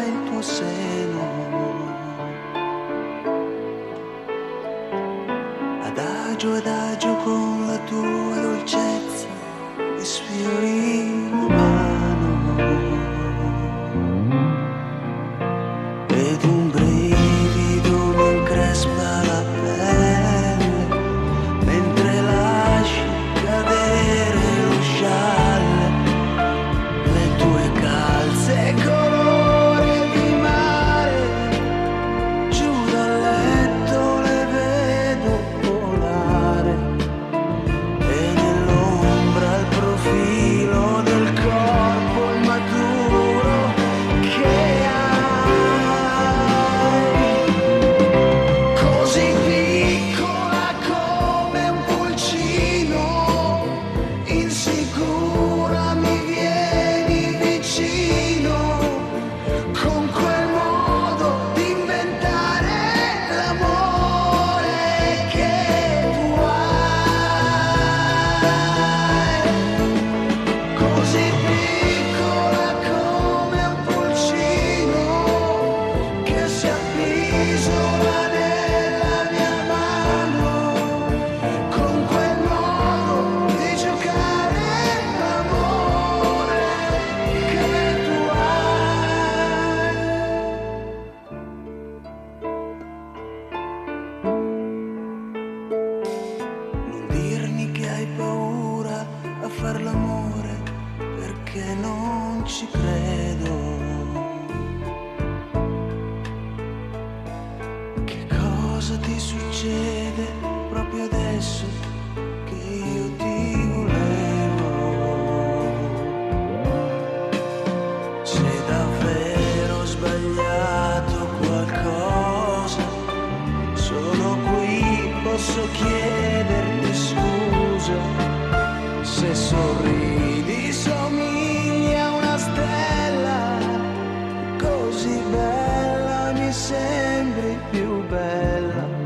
il tuo seno. Adagio, adagio con la tua dolcezza mi sfiori in mano ed un brivido mi increspa la pelle mentre lasci cadere lo scialle, le tue calze colore di mare, giù dal letto le vedo volare e nell'ombra il profilo del corpo immaturo che hai, così piccola come un pulcino, insicura mi vieni vicino, con quel modo di inventare l'amore che tu hai, così piccola come un pulcino che si appisola nella mia mano, con quel modo di giocare l'amore che tu hai. Non dirmi che hai paura a far l'amore, perché non ci credo. Che cosa ti succede proprio adesso che io ti volevo? Se davvero ho sbagliato qualcosa, sono qui, posso chiederti scusa. Se sorridi somigli a una stella, così bella mi sembri più bella.